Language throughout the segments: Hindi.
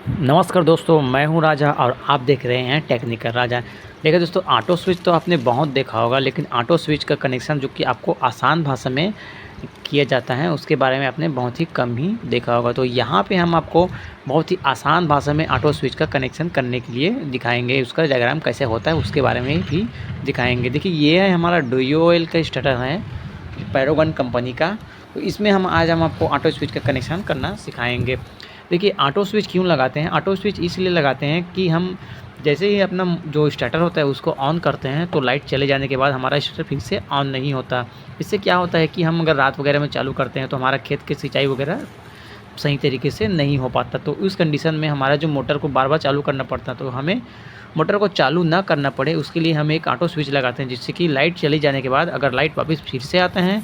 नमस्कार दोस्तों, मैं हूं राजा और आप देख रहे हैं टेक्निकल राजा। देखिए दोस्तों, ऑटो स्विच तो आपने बहुत देखा होगा, लेकिन ऑटो स्विच का कनेक्शन जो कि आपको आसान भाषा में किया जाता है, उसके बारे में आपने बहुत ही कम ही देखा होगा। तो यहाँ पे हम आपको बहुत ही आसान भाषा में ऑटो स्विच का कनेक्शन करने के लिए दिखाएंगे। उसका डायग्राम कैसे होता है उसके बारे में भी दिखाएंगे। देखिए, ये है हमारा डुओएल का स्टार्टर है, पैरागॉन कंपनी का। तो इसमें आज हम आपको ऑटो स्विच का कनेक्शन करना सिखाएंगे। देखिए, ऑटो स्विच क्यों लगाते हैं? ऑटो स्विच इसलिए लगाते हैं कि हम जैसे ही अपना जो स्टार्टर होता है उसको ऑन करते हैं तो लाइट चले जाने के बाद हमारा स्टार्टर फिर से ऑन नहीं होता। इससे क्या होता है कि हम अगर रात वगैरह में चालू करते हैं तो हमारा खेत की सिंचाई वगैरह सही तरीके से नहीं हो पाता। तो उस कंडीशन में हमारा जो मोटर को बार बार चालू करना पड़ता है, तो हमें मोटर को चालू ना करना पड़े उसके लिए हम एक ऑटो स्विच लगाते हैं, जिससे कि लाइट चली जाने के बाद अगर लाइट वापस फिर से आते हैं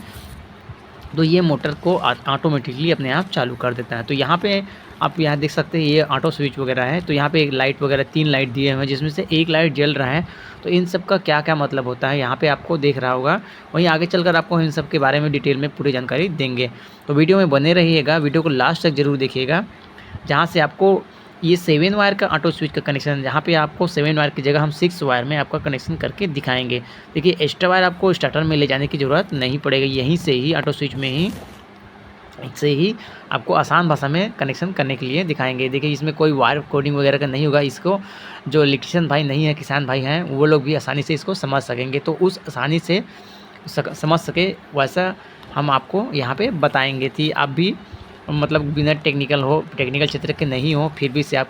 तो ये मोटर को ऑटोमेटिकली अपने आप चालू कर देता है। तो यहाँ पे आप यहाँ देख सकते हैं, ये ऑटो स्विच वगैरह है। तो यहाँ पे एक लाइट वगैरह 3 लाइट दिए हुए हैं, जिसमें से एक लाइट जल रहा है। तो इन सब का क्या क्या मतलब होता है यहाँ पे आपको देख रहा होगा। वहीं आगे चलकर आपको इन सब के बारे में डिटेल में पूरी जानकारी देंगे। तो वीडियो में बने रहिएगा, वीडियो को लास्ट तक ज़रूर देखिएगा, जहाँ से आपको ये 7 वायर का ऑटो स्विच का कनेक्शन, जहाँ पे आपको 7 वायर की जगह हम 6 वायर में आपका कनेक्शन करके दिखाएंगे। देखिए, एक्स्ट्रा वायर आपको स्टार्टर में ले जाने की ज़रूरत नहीं पड़ेगी, यहीं से ही ऑटो स्विच में ही से ही आपको आसान भाषा में कनेक्शन करने के लिए दिखाएंगे। देखिए, इसमें कोई वायर कोडिंग वगैरह का नहीं होगा। इसको जो इलेक्ट्रिशियन भाई नहीं है, किसान भाई हैं, वो लोग भी आसानी से इसको समझ सकेंगे। तो उस आसानी से समझ सके वैसा हम आपको यहाँ पे बताएंगे कि आप भी मतलब बिना टेक्निकल क्षेत्र के नहीं हो, फिर भी से आप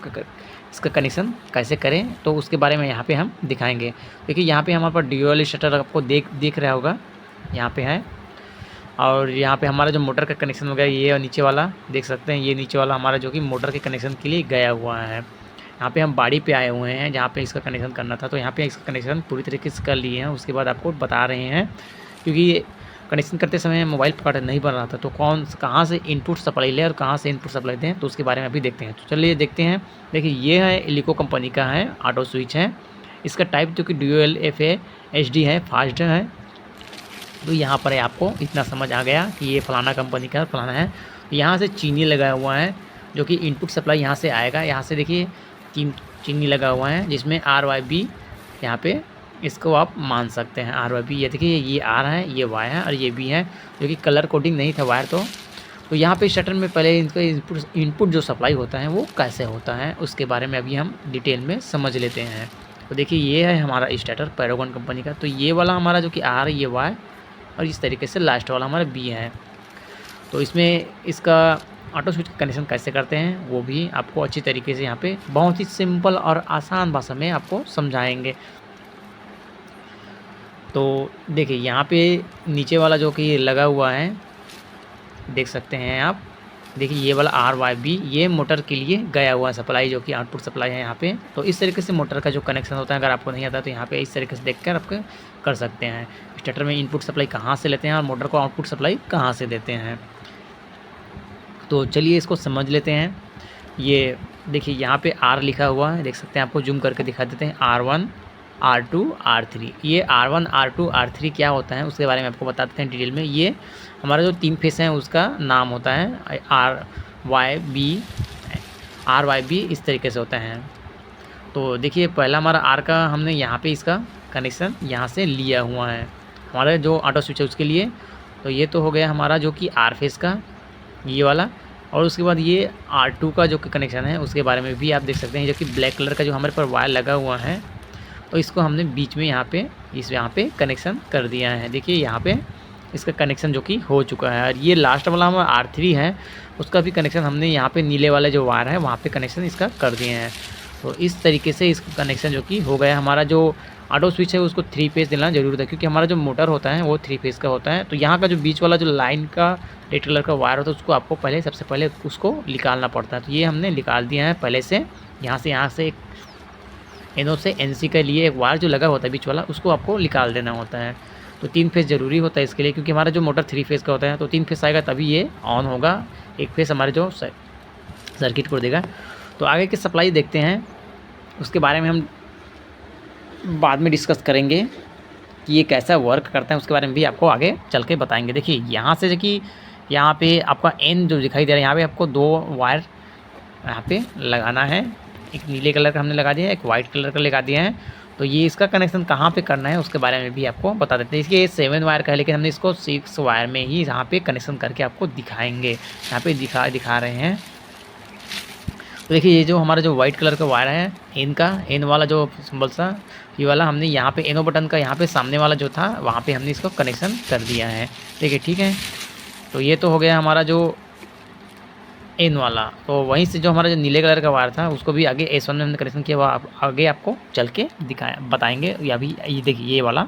इसका कनेक्शन कैसे करें तो उसके बारे में यहाँ पे हम दिखाएंगे। देखिए, यहाँ पे हमारे पास ड्यूअल स्टार्टर आपको दिख रहा होगा, यहाँ पे है। और यहाँ पे हमारा जो मोटर का कनेक्शन वगैरह ये और नीचे वाला देख सकते हैं, ये नीचे वाला हमारा जो कि मोटर के कनेक्शन के लिए गया हुआ है। यहाँ पे हम बाड़ी पे आए हुए हैं जहाँ पे इसका कनेक्शन करना था। तो यहाँ पे इसका कनेक्शन पूरी तरीके से कर लिए हैं, उसके बाद आपको बता रहे हैं, क्योंकि कनेक्शन करते समय मोबाइल पकड़ नहीं बन रहा था। तो कहाँ से इनपुट सप्लाई लें और कहाँ से इनपुट सप्लाई दें, तो उसके बारे में अभी देखते हैं। तो चलिए देखते हैं। देखिए, ये है एलिको कंपनी का है ऑटो स्विच है। इसका टाइप जो कि ड्यूअल FA-HD है, फास्ट है। तो यहाँ पर आपको इतना समझ आ गया कि ये फलाना कंपनी का फलाना है। यहाँ से चीनी लगा हुआ है, जो कि इनपुट सप्लाई यहाँ से आएगा। यहाँ से देखिए चीनी लगा हुआ है, जिसमें RYB यहाँ पे इसको आप मान सकते हैं। RYB ये देखिए, ये R है, ये Y है और ये B है, जो कि कलर कोडिंग नहीं था वायर। तो यहाँ पे स्टार्टर में पहले इनका इनपुट जो सप्लाई होता है वो कैसे होता है उसके बारे में अभी हम डिटेल में समझ लेते हैं। तो देखिए, ये है हमारा स्टार्टर पैरागॉन कंपनी का। तो ये वाला हमारा जो कि R है, ये Y, और इस तरीके से लास्ट वाला हमारा B है। तो इसमें इसका ऑटो स्विच का कनेक्शन कैसे करते हैं वो भी आपको अच्छी तरीके से यहाँ पे बहुत ही सिंपल और आसान भाषा में आपको समझाएंगे। तो देखिए, यहाँ पे नीचे वाला जो कि लगा हुआ है देख सकते हैं आप। देखिए, ये वाला RYB ये मोटर के लिए गया हुआ सप्लाई, जो कि आउटपुट सप्लाई है यहाँ पे। तो इस तरीके से मोटर का जो कनेक्शन होता है, अगर आपको नहीं आता तो यहाँ पे इस तरीके से देखकर आप कर सकते हैं। स्टार्टर में इनपुट सप्लाई कहाँ से लेते हैं और मोटर को आउटपुट सप्लाई कहाँ से देते हैं। तो चलिए इसको समझ लेते हैं। ये देखिए, यहाँ पे R लिखा हुआ है, देख सकते हैं। आपको जूम करके दिखा देते हैं। R1 R2 R3, ये R1 R2 R3 क्या होता है उसके बारे में आपको बता देते हैं डिटेल में। ये हमारा जो 3 फेस हैं उसका नाम होता है RYB इस तरीके से होता है। तो देखिए, पहला हमारा R का हमने यहाँ पे इसका कनेक्शन यहाँ से लिया हुआ है हमारा जो ऑटो स्विच है उसके लिए। तो ये तो हो गया हमारा जो कि R फेस का ये वाला। और उसके बाद ये R2 का जो कि कनेक्शन है उसके बारे में भी आप देख सकते हैं, जो कि ब्लैक कलर का जो हमारे पर वायर लगा हुआ है। तो इसको हमने बीच में यहाँ पे कनेक्शन कर दिया है। देखिए, यहाँ पे इसका कनेक्शन जो कि हो चुका है। और ये लास्ट वाला हमारा R3 है, उसका भी कनेक्शन हमने यहाँ पे नीले वाले जो वायर है वहाँ पे कनेक्शन इसका कर दिए हैं। तो इस तरीके से इसका कनेक्शन जो कि हो गया। हमारा जो ऑटो स्विच है उसको 3 फेस देना जरूर है, क्योंकि हमारा जो मोटर होता है वो 3 फेस का होता है। तो यहाँ का जो बीच वाला जो लाइन का रेड कलर का वायर होता है उसको आपको सबसे पहले उसको निकालना पड़ता है। तो ये हमने निकाल दिया है पहले से। यहाँ से एक NO से NC के लिए एक वायर जो लगा होता है बीच वाला, उसको आपको निकाल देना होता है। तो 3 फेस ज़रूरी होता है इसके लिए, क्योंकि हमारा जो मोटर 3 फेस का होता है। तो 3 फेस आएगा तभी ये ऑन होगा, एक फेस हमारे जो सर्किट को देगा। तो आगे की सप्लाई देखते हैं, उसके बारे में हम बाद में डिस्कस करेंगे कि ये कैसा वर्क करता है, उसके बारे में भी आपको आगे चल के बताएंगे। देखिए, यहाँ से जो कि यहाँ पे आपका N जो दिखाई दे रहा है, यहाँ पे आपको 2 वायर यहाँ पे लगाना है। एक नीले कलर का हमने लगा दिया है, एक वाइट कलर का लगा दिया है। तो ये इसका कनेक्शन कहाँ पे करना है उसके बारे में भी आपको बता देते हैं। इसके ये 7 वायर का है, लेकिन हमने इसको 6 वायर में ही यहाँ पे कनेक्शन करके आपको दिखाएंगे। यहाँ पे दिखा रहे हैं। तो देखिए, ये जो हमारा जो वाइट कलर का वायर है, एन वाला जो सिंबल सा, ये वाला हमने यहाँ पे एनो बटन का यहाँ पे सामने वाला जो था वहाँ पे हमने इसको कनेक्शन कर दिया है। देखिए, ठीक है। तो ये तो हो गया हमारा जो एन वाला। तो वहीं से जो हमारा जो नीले कलर का वायर था उसको भी आगे S1 में हमने कनेक्शन किया, वो आगे आपको चल के बताएंगे। या भी ये देखिए, ये वाला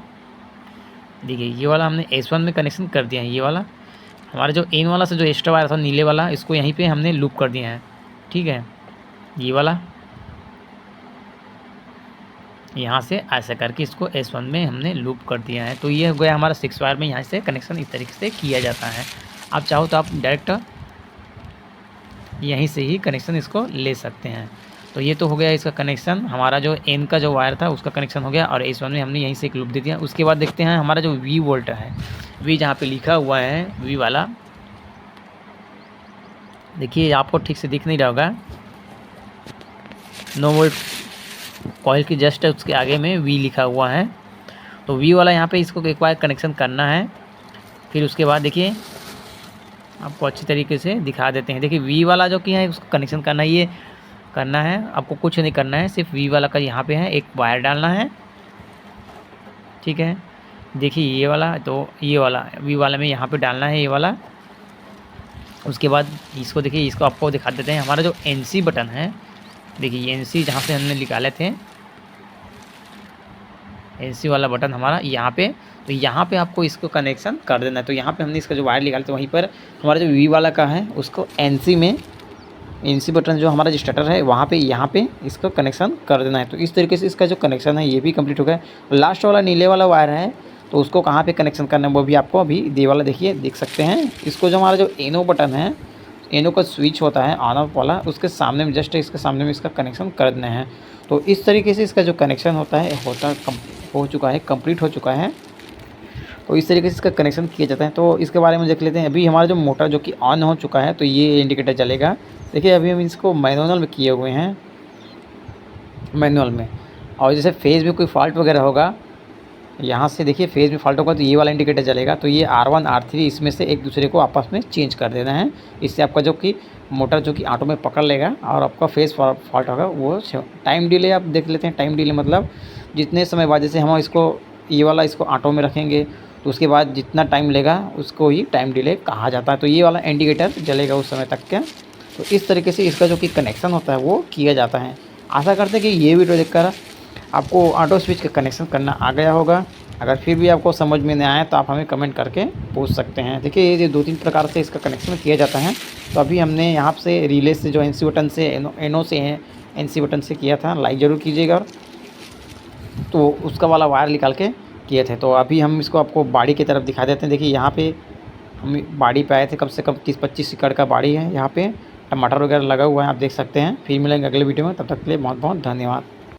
देखिए, ये वाला हमने S1 में कनेक्शन कर दिया है। ये वाला हमारा जो एन वाला से जो एक्स्ट्रा वायर था नीले वाला, इसको यहीं पे हमने लूप कर दिया है। ठीक है, ये वाला यहाँ से ऐसा करके इसको S1 में हमने लूप कर दिया है। तो ये हो गया हमारा 6 वायर में यहाँ से कनेक्शन इस तरीके से किया जाता है। आप चाहो तो आप डायरेक्ट यहीं से ही कनेक्शन इसको ले सकते हैं। तो ये तो हो गया इसका कनेक्शन। हमारा जो एन का जो वायर था उसका कनेक्शन हो गया, और S1 में हमने यहीं से एक लूप दे दिया। उसके बाद देखते हैं हमारा जो V वोल्ट है, V जहाँ पे लिखा हुआ है V वाला, देखिए आपको ठीक से दिख नहीं रहा होगा, 9 वोल्ट कॉइल की जस्ट उसके आगे में V लिखा हुआ है। तो V वाला यहाँ पे इसको एक बार कनेक्शन करना है। फिर उसके बाद देखिए आपको अच्छी तरीके से दिखा देते हैं। देखिए, V वाला जो कि है उसको कनेक्शन करना है, ये करना है, आपको कुछ नहीं करना है, सिर्फ V वाला का यहाँ पे है एक वायर डालना है। ठीक है, देखिए ये वाला, तो ये वाला V वाला में यहाँ पे डालना है ये वाला। उसके बाद इसको देखिए, इसको आपको दिखा देते हैं। हमारा जो NC बटन है, देखिए ये NC जहाँ से हमने निकाले थे, NC वाला बटन हमारा यहाँ पे, तो यहाँ पे आपको इसको कनेक्शन कर देना है। तो यहाँ पे हमने इसका जो वायर निकाले थे वहीं पर हमारा जो V वाला का है उसको NC में, NC बटन जो हमारा जो स्टार्टर है वहाँ पे, यहाँ पे इसको कनेक्शन कर देना है। तो इस तरीके से इसका जो कनेक्शन है ये भी कंप्लीट हो गया। लास्ट वाला नीले वाला वायर है, तो उसको कहाँ पे कनेक्शन करना है वो भी आपको अभी दे वाला देखिए देख सकते हैं। इसको जो हमारा जो एनो बटन है, एनो का स्विच होता है ऑन ऑफ वाला, उसके सामने में जस्ट इसके सामने में इसका कनेक्शन कर देना है। तो इस तरीके से इसका जो कनेक्शन होता है हो चुका है, कंप्लीट हो चुका है। तो इस तरीके से इसका कनेक्शन किया जाता है। तो इसके बारे में देख लेते हैं। अभी हमारा जो मोटर जो कि ऑन हो चुका है, तो ये इंडिकेटर चलेगा। देखिए, अभी हम इसको मैनुअल में किए हुए हैं, मैनुअल में। और जैसे फेज़ में कोई फॉल्ट वगैरह होगा, यहाँ से देखिए फेज़ में फॉल्ट होगा तो ये वाला इंडिकेटर चलेगा। तो ये R1 R3 इसमें से एक दूसरे को आपस में चेंज कर देना है। इससे आपका जो कि मोटर जो कि ऑटो में पकड़ लेगा और आपका फेज़ फॉल्ट होगा वो। टाइम डिले आप देख लेते हैं। टाइम डिले मतलब जितने समय बाद, जैसे हम इसको ये वाला इसको ऑटो में रखेंगे तो उसके बाद जितना टाइम लेगा उसको ही टाइम डिले कहा जाता है। तो ये वाला इंडिकेटर जलेगा उस समय तक का। तो इस तरीके से इसका जो कि कनेक्शन होता है वो किया जाता है। आशा करते हैं कि ये वीडियो देखकर आपको ऑटो स्विच का कनेक्शन करना आ गया होगा। अगर फिर भी आपको समझ में नहीं आया तो आप हमें कमेंट करके पूछ सकते हैं। देखिए, ये 2-3 प्रकार से इसका कनेक्शन किया जाता है। तो अभी हमने यहाँ से रिले से जो NC बटन से एनो से NC बटन से किया था, लाइक ज़रूर कीजिएगा। तो उसका वाला वायर निकाल के किए थे। तो अभी हम इसको आपको बाड़ी की तरफ दिखा देते हैं। देखिए, यहाँ पे हम बाड़ी पे आए थे, कम से कम 30-25 एकड़ का बाड़ी है। यहाँ पे टमाटर वगैरह लगा हुआ है, आप देख सकते हैं। फिर मिलेंगे अगले वीडियो में, तब तक के लिए बहुत बहुत धन्यवाद।